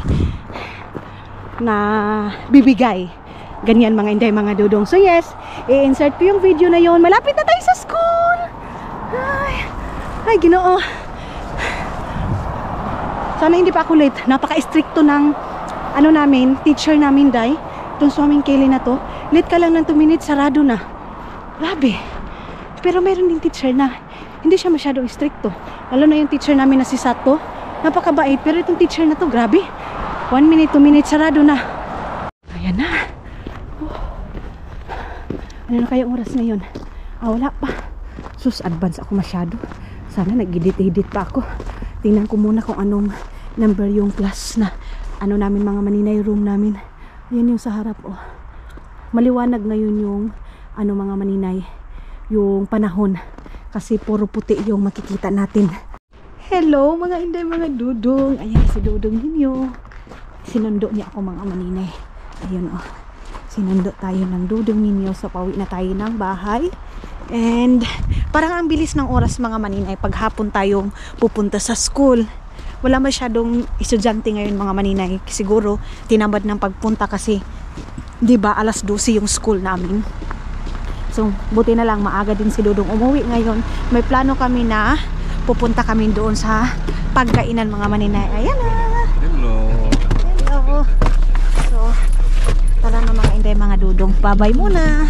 na bibigay. Ganyan mga inday mga dudong. So yes, i-insert ko yung video na yon. Malapit na tayo sa school. Ay Ginoo. Sana hindi pa ako late. Napaka-stricto ng namin, teacher namin, day. Itong swimming Kelly na to. Late ka lang ng 2 minutes, sarado na. Grabe. Pero meron din teacher na hindi siya masyadong stricto. Lalo na yung teacher namin na si Sato. Napakabait. Pero itong teacher na to, grabe. 1 minute, 2 minutes, sarado na. Ayan na. Ano na kaya oras ngayon? Wala pa. Sus, advance ako masyado. Sana nag-edit pa ako. Tingnan ko muna kung anong number yung class na namin mga maninay room namin. Ayan yung sa harap, Maliwanag ngayon yung mga maninay, yung panahon. Kasi puro puti yung makikita natin. Hello mga inday mga dudong. Ayan si dudong ninyo. Sinundo niya ako mga maninay. Ayun sinundo tayo ng dudong ninyo. So pauwi na tayo ng bahay. And parang ang bilis ng oras mga maninay pag hapon tayong pupunta sa school. Wala masyadong estudyante ngayon mga maninay. Siguro tinamad ng pagpunta kasi 'di ba alas 12 yung school namin. So buti na lang maaga din si Dudong umuwi ngayon. May plano kami na pupunta kami doon sa pagkainan mga maninay. Ayan na. Hello. Hello. So tara na mga inday mga Dudong. Bye-bye muna.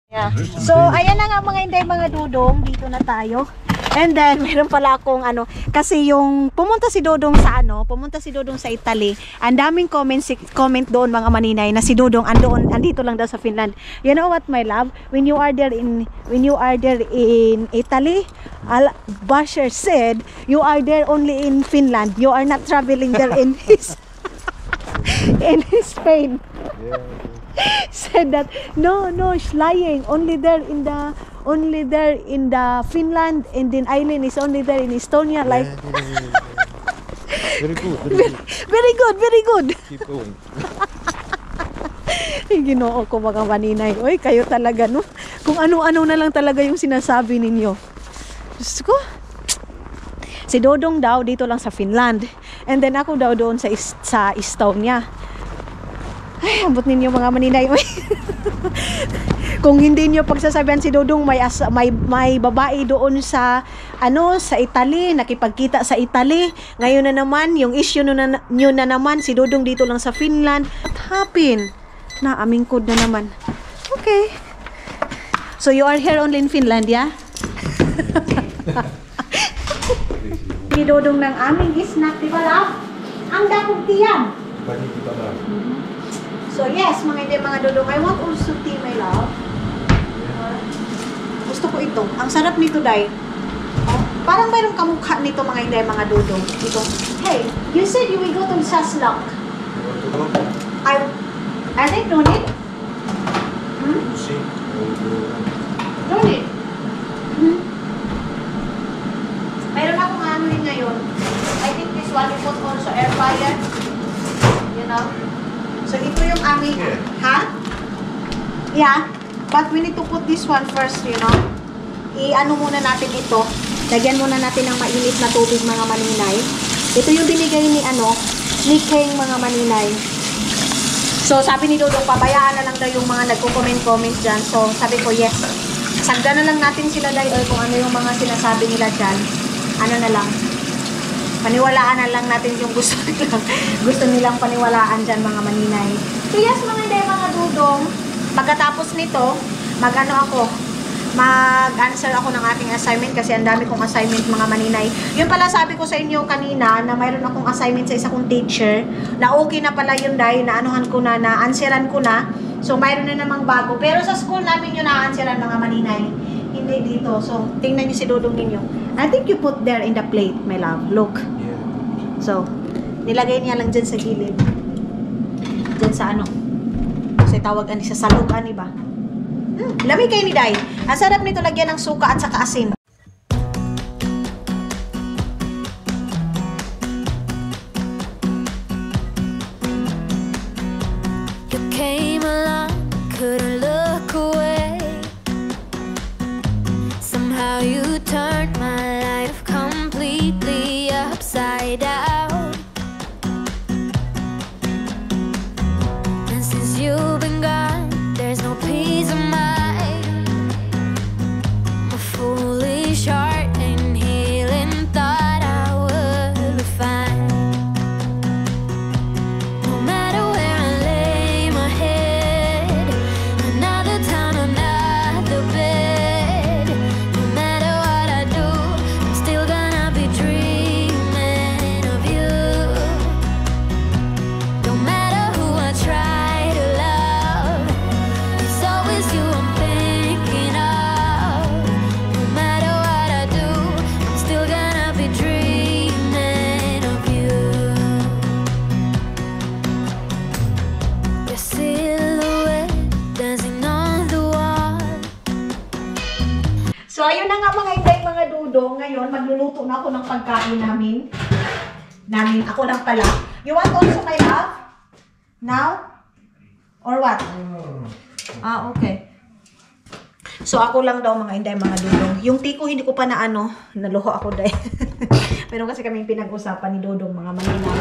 Yeah. So ayan na nga mga inday mga Dudong. Dito na tayo. And then, meron pala akong kasi yung pumunta si Dodong sa Italy. Ang daming comment doon mga maninay na si Dodong andito lang daw sa Finland. You know what, my love? When you are there in Italy, Basher said, you are there only in Finland. You are not traveling there in Spain. Yeah. Said that no, she's lying. Only there in the Finland, and then island is only there in Estonia. Like Very good. Very good. Keep going. Ginoo ko mga maninay. Oy, kayo talaga no. Kung ano-ano na lang talaga yung sinasabi ninyo. Diyos ko. Si Dodong daw dito lang sa Finland. And then ako daw doon sa Estonia. Ay, ambot ninyo mga maninay. Kung hindi nyo pagsasabihan si Dudong may babae doon sa sa Italy, nakipagkita sa Italy. Ngayon na naman, yung issue nyo na naman, si Dudong dito lang sa Finland. What happened? Na, aming code na naman. Okay. So you are here only in Finland, yeah? Si Dudong ng aming snack, di ba love? Ang dakog tiyan. So yes, mga Dudong, I want also tea, my love. Gusto ko ito. Ang sarap nito, Day. Oh, parang mayroong kamukha nito, mga Dudong. Ito. Hey, you said you will go to Saslak. I think no need. No need. Mayroon akong ano rin ngayon. I think this one you put also air fryer. You know? So, ito yung aming, Yeah. But we need to put this one first, you know? I-ano muna natin ito. Lagyan muna natin ng mainit na tubig, mga maninay. Ito yung binigay ni Keng, mga maninay. So, sabi ni Dudong, pabayaan na lang daw yung mga nagko-comment dyan. So, sabi ko, yes. Sagda na lang natin sila, Day, or kung ano yung mga sinasabi nila dyan. Ano na lang. Paniwalaan na lang natin yung gusto nilang paniwalaan dyan, mga maninay. So, yes, mga Dudong. Pagkatapos nito, mag-answer ako ng aking assignment kasi ang dami kong assignment, mga maninay. Yun pala sabi ko sa inyo kanina na mayroon akong assignment sa isa kong teacher na okay na pala yun, Day, na anuhan ko na, answeran ko na. So, mayroon na namang bago. Pero sa school namin yun na-answeran, mga maninay. Hindi dito. So, tingnan niyo si Dudong ninyo. I think you put there in the plate, my love. Look. So, nilagay niya lang dyan sa gilid. Dyan sa kasi tawag sa salog, ba? Lamig kayo ni Day. Ang sarap nito lagyan ng suka at saka asin. You came along, couldn't look away. Somehow you turned my life completely upside down. And since you've been gone, there's no peace of mind. A foolish heart and healing thought I would be fine. No matter where I lay my head, another town, another bed. No matter what I do, I'm still gonna be dreaming of you. No matter who I try to love, it's always you I'm thinking of. No matter what I do, I'm still gonna be dreaming of you. Your silhouette dancing on the wall. So, ayun na nga, mga Dudong. Ngayon, magluluto na ako ng pagkain namin. Ako lang pala. You want also, my love? Now? Or what? Okay. So, ako lang daw, mga Dudong. Yung tea ko, hindi ko pa naluho ako, Day. Pero kasi kami pinag-usapan ni Dudong, mga maninay.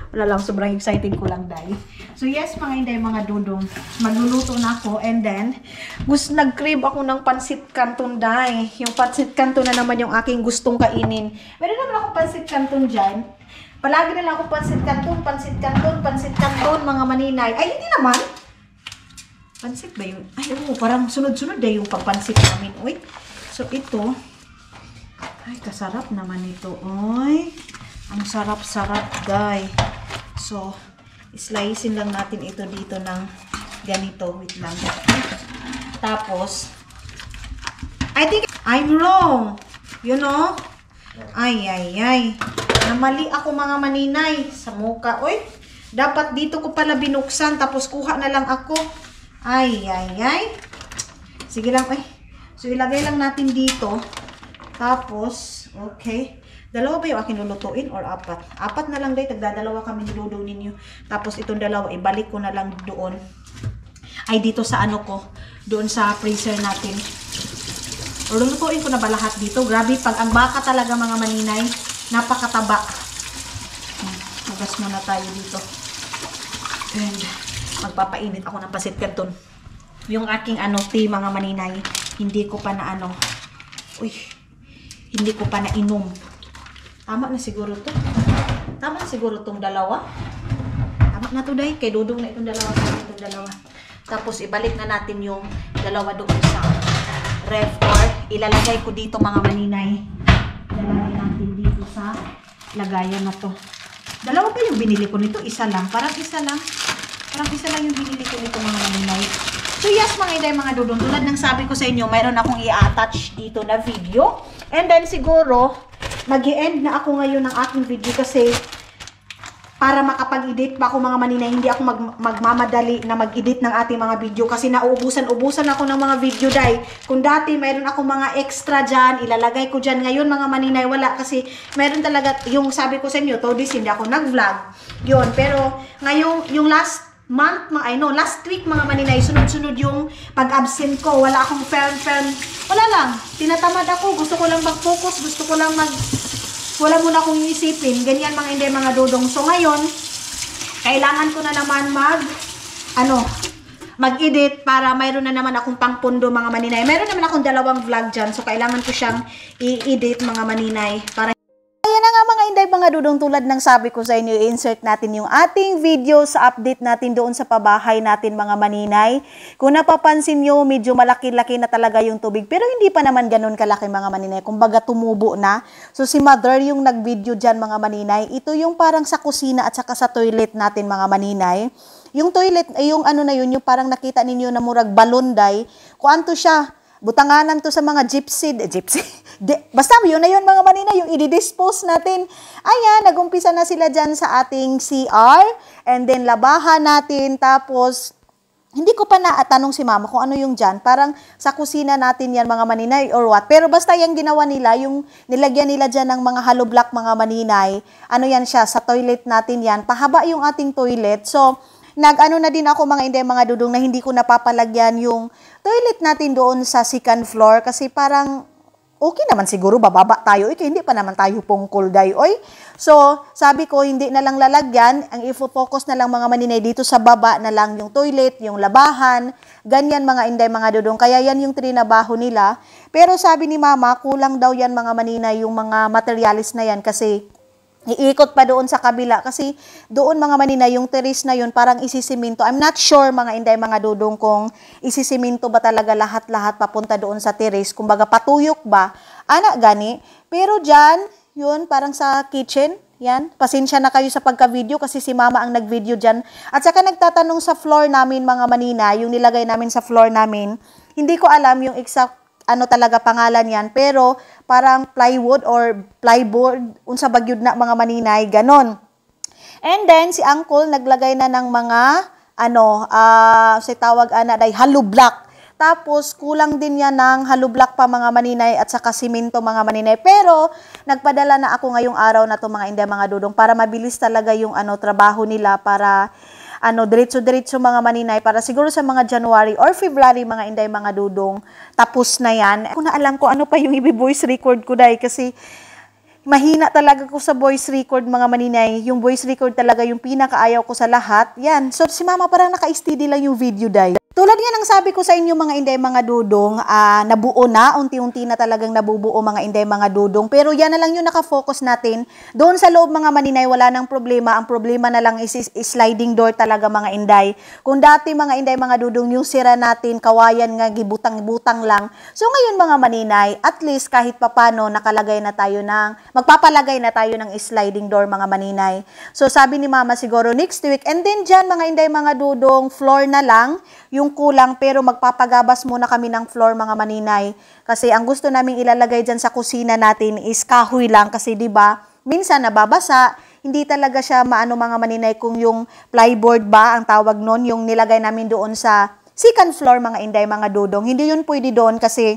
Wala lang, sobrang excited ko lang, Day. So, yes, mga Dudong. Magluluto na ako. And then, nag-crave ako ng pansit canton, Day. Yung pansit canton na naman yung aking gustong kainin. Meron naman ako pansit canton dyan. Palagi na lang ako pansit canton, mga maninay. Ay, hindi naman. Pansit ba yun? Ay, parang sunod-sunod na yung papansit namin. Uy. So, ito. Ay, kasarap naman ito. Uy. Ang sarap-sarap, Day. So, slicein lang natin ito dito ng ganito. Wait lang. Tapos, I think I'm wrong. You know? Ay. Namali ako, mga maninay. Sa muka. Uy, dapat dito ko pala binuksan. Tapos, kuha na lang ako. Ay. Sige lang, So, ilagay lang natin dito. Tapos, okay. Dalawa ba yung akin lulutuin or apat? Apat na lang, Day. Tagdadalawa kami niluluto ninyo. Tapos, itong dalawa, ibalik ko na lang doon. Ay, dito sa doon sa freezer natin. O, lulutuin ko na ba lahat dito? Grabe, pag ang baka talaga, mga maninay, napakataba. Hugas muna tayo dito. And, magpapainit ako ng pasit canton. yung aking ano tea mga maninay. Hindi ko pa na ano. Uy, hindi ko pa na inom. Tama na siguro to. Tama na siguro tong dalawa. Tama na to day. Kay dudong na itong dalawa. Tapos ibalik na natin yung dalawa doon sa ref or ilalagay ko dito mga maninay. Ilalagay natin dito sa lagayan na to. Dalawa pa yung binili ko nito. Isa lang. Parang isa lang yung binili ko nito mga maninay. So yes mga inday mga dudong. Tulad ng sabi ko sa inyo, mayroon akong i-attach dito na video. And then siguro, mag-i-end na ako ngayon ng aking video kasi para makapag-edit pa ako mga maninay, hindi ako magmamadali na mag-edit ng ating mga video kasi nauubusan ako ng mga video day. Kung dati mayroon ako mga extra dyan, ilalagay ko dyan. Ngayon mga maninay, wala kasi mayroon talaga, yung sabi ko sa inyo, todis hindi ako nag-vlog. Yun, pero ngayon, yung last month, last week mga maninay, sunod-sunod yung pag-absent ko. Wala akong film. Wala lang. Tinatamad ako. Gusto ko lang mag-focus. Gusto ko lang wala muna akong iisipin. Ganyan mga inday mga dudong. So ngayon, kailangan ko na naman mag-edit para mayroon na naman akong pangpundo mga maninay. Mayroon naman akong 2 vlog dyan. So kailangan ko siyang i-edit mga maninay para ayan na nga mga inday mga dudong, tulad ng sabi ko sa inyo, i-insert natin yung ating video sa update natin doon sa pabahay natin mga maninay. Kung napapansin nyo, medyo malaki-laki na talaga yung tubig. Pero hindi pa naman ganun kalaki mga maninay. Kumbaga tumubo na. So si mother yung nag-video dyan mga maninay. Ito yung parang sa kusina at saka sa toilet natin mga maninay. Yung toilet, yung ano na yun, yung parang nakita ninyo na murag balonday. Kuanto siya? Butanganan to sa mga gypsy. Basta yun na yun mga manina, yung i-dispose natin. Ayan, nagumpisa na sila dyan sa ating CR. And then labahan natin. Tapos, hindi ko pa natanong si mama kung ano yung dyan. Parang sa kusina natin yan mga maninay or what. Pero basta yung ginawa nila, yung nilagyan nila dyan ng mga hollow block mga maninay. Ano yan siya, sa toilet natin yan. Pahaba yung ating toilet. So, nag-ano na din ako mga inday mga dudong na hindi ko napapalagyan yung toilet natin doon sa second floor kasi parang okay naman siguro bababa tayo. Hindi pa naman tayo pungkol day. Oy. So, sabi ko hindi na lang lalagyan. Ang i-focus na lang mga maninay dito sa baba na lang yung toilet, yung labahan. Ganyan mga inday mga dudong. Kaya yan yung trinabaho nila. Pero sabi ni mama, kulang daw yan mga maninay yung mga materialis na yan kasi iikot pa doon sa kabila kasi doon mga maninay yung terrace na yun parang isisiminto. I'm not sure mga inday mga dudong kung isisiminto ba talaga lahat-lahat papunta doon sa terrace. Kumbaga patuyok ba? Ana gani. Pero dyan, yun parang sa kitchen. Yan. Pasensya na kayo sa pagka-video kasi si mama ang nag-video dyan. At saka nagtatanong sa floor namin mga maninay, yung nilagay namin sa floor namin. Hindi ko alam yung exact ano talaga pangalan yan, pero parang plywood or plyboard, unsa bagyod na mga maninay, ganon. And then, si uncle naglagay na ng mga, si tawag day, hollow block. Tapos, kulang din yan ng hollow block pa mga maninay at saka simento mga maninay. Pero, nagpadala na ako ngayong araw na to mga inday mga dudong para mabilis talaga yung trabaho nila para diretso-diretso mga maninay para siguro sa mga January or February mga inday mga dudong tapos na yan. Ako na alam ko ano pa yung i-voice record ko dahil kasi mahina talaga ko sa voice record mga maninay. Yung voice record talaga yung pinakaayaw ko sa lahat. Yan. So si mama parang naka-steady lang yung video dahil. Tulad nga ng sabi ko sa inyo mga inday mga dudong, nabuo na, unti-unti na talagang nabubuo mga inday mga dudong. Pero yan na lang yung nakafocus natin. Doon sa loob mga maninay, wala nang problema. Ang problema na lang is sliding door talaga mga inday. Kung dati mga inday mga dudong, yung sira natin, kawayan nga, gibutang-butang lang. So ngayon mga maninay, at least kahit papano, magpapalagay na tayo ng sliding door mga maninay. So sabi ni mama siguro next week. And then dyan mga inday mga dudong, floor na lang. Yung kulang pero magpapagabas muna kami ng floor mga maninay kasi ang gusto naming ilalagay dyan sa kusina natin is kahoy lang kasi 'di ba minsan nababasa, hindi talaga siya maano mga maninay kung yung plyboard ba ang tawag nun yung nilagay namin doon sa second floor mga inday mga dudong, hindi yun pwede doon kasi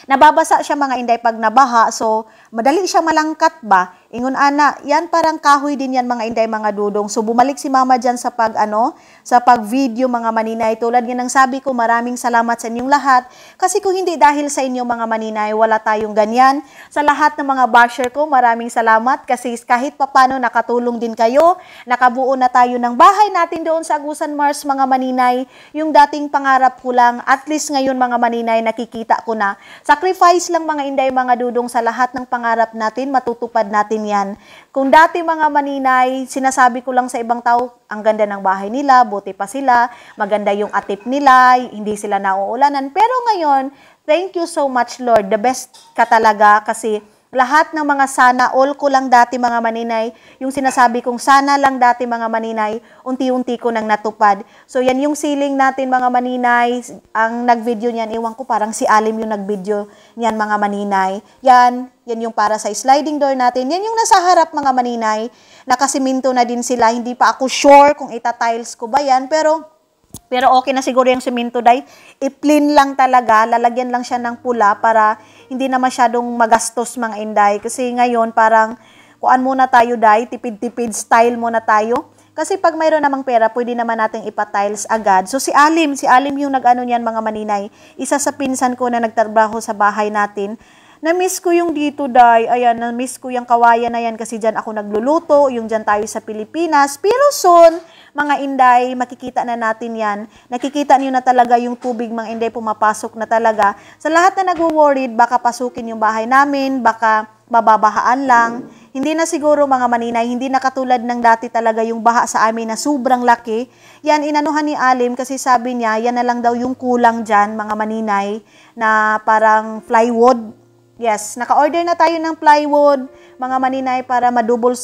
nababasa siya mga inday pag nabaha. So, madali siya malangkat ba? Ingon ana, yan parang kahoy din yan mga inday mga dudong. So bumalik si mama dyan sa sa pag-video mga maninay. Tulad nga ng sabi ko, maraming salamat sa inyong lahat. Kasi kung hindi dahil sa inyo mga maninay, wala tayong ganyan. Sa lahat ng mga basher ko, maraming salamat. Kasi kahit papano nakatulong din kayo. Nakabuo na tayo ng bahay natin doon sa Agusan Mars mga maninay. Yung dating pangarap ko lang, at least ngayon mga maninay, nakikita ko na. Sacrifice lang mga inday mga dudong sa lahat ng pangarap natin, matutupad natin yan. Kung dati mga maninay, sinasabi ko lang sa ibang tao, ang ganda ng bahay nila, buti pa sila, maganda yung atip nila, hindi sila nauulanan. Pero ngayon, thank you so much Lord, the best ka talaga kasi lahat ng mga sana all ko lang dati mga maninay, yung sinasabi kong sana lang dati mga maninay, unti-unti ko nang natupad. So yan yung ceiling natin mga maninay, ang nag-video niyan, iwan ko parang si Alim yung nag-video niyan mga maninay. Yan yung para sa sliding door natin. Yan yung nasa harap mga maninay, nakasiminto na din sila, hindi pa ako sure kung ita-tiles ko ba yan, pero okay na siguro yung semento day. I-clean lang talaga, lalagyan lang siya ng pula para hindi na masyadong magastos mga inday. Kasi ngayon parang kuan muna tayo day, tipid-tipid style muna tayo. Kasi pag mayroon namang pera, pwede naman nating ipa-tiles agad. So si Alim yung nag-ano niyan mga maninay. Isa sa pinsan ko na nagtrabaho sa bahay natin. Na-miss ko yung dito, day. Ayan, na-miss ko yung kawayan na yan kasi dyan ako nagluluto, yung dyan tayo sa Pilipinas. Pero soon, mga inday, makikita na natin yan. Nakikita niyo na talaga yung tubig, mga inday, pumapasok na talaga. Sa lahat na nag-worried, baka pasukin yung bahay namin, baka mababahaan lang. Hindi na siguro mga maninay, hindi na katulad ng dati talaga yung baha sa amin na sobrang laki. Yan, inanuhan ni Alim kasi sabi niya, yan na lang daw yung kulang dyan, mga maninay, na parang plywood. Yes, naka-order na tayo ng plywood, mga maninay, para double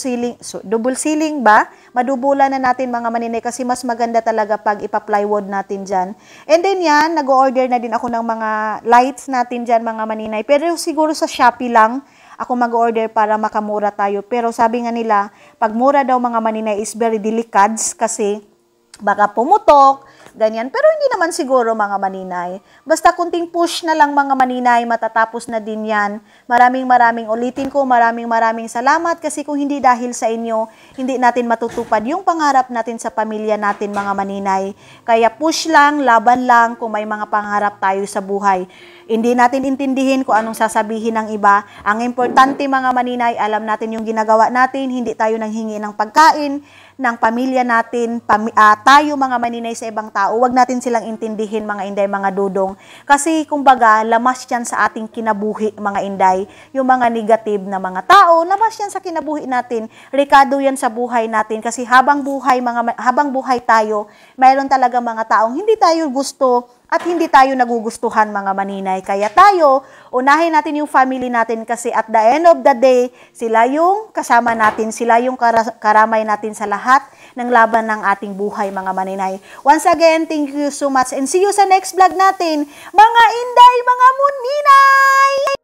ceiling ba? Madubulan na natin mga maninay kasi mas maganda talaga pag ipa-plywood natin dyan. And then yan, nag-order na din ako ng mga lights natin dyan mga maninay. Pero siguro sa Shopee lang ako mag-order para makamura tayo. Pero sabi nga nila, pag mura daw mga maninay is very delicate kasi baka pumutok, ganyan. Pero hindi naman siguro mga maninay. Basta kunting push na lang mga maninay, matatapos na din yan. Maraming ulitin ko, maraming salamat kasi kung hindi dahil sa inyo, hindi natin matutupad yung pangarap natin sa pamilya natin mga maninay. Kaya push lang, laban lang kung may mga pangarap tayo sa buhay. Hindi natin intindihin kung anong sasabihin ng iba. Ang importante mga maninay, alam natin yung ginagawa natin, hindi tayo nanghingi ng pagkain ng pamilya natin, tayo mga maninay sa ibang tao, wag natin silang intindihin mga inday, mga dudong. Kasi kumbaga, lamas yan sa ating kinabuhi mga inday. Yung mga negative na mga tao, lamas yan sa kinabuhi natin. Rekado yan sa buhay natin kasi habang buhay tayo, mayroon talaga mga taong hindi tayo gusto at hindi tayo nagugustuhan mga maninay. Kaya tayo, unahin natin yung family natin kasi at the end of the day, sila yung kasama natin, sila yung karamay natin sa lahat ng laban ng ating buhay mga maninay. Once again, thank you so much and see you sa next vlog natin, mga inday, mga muninay!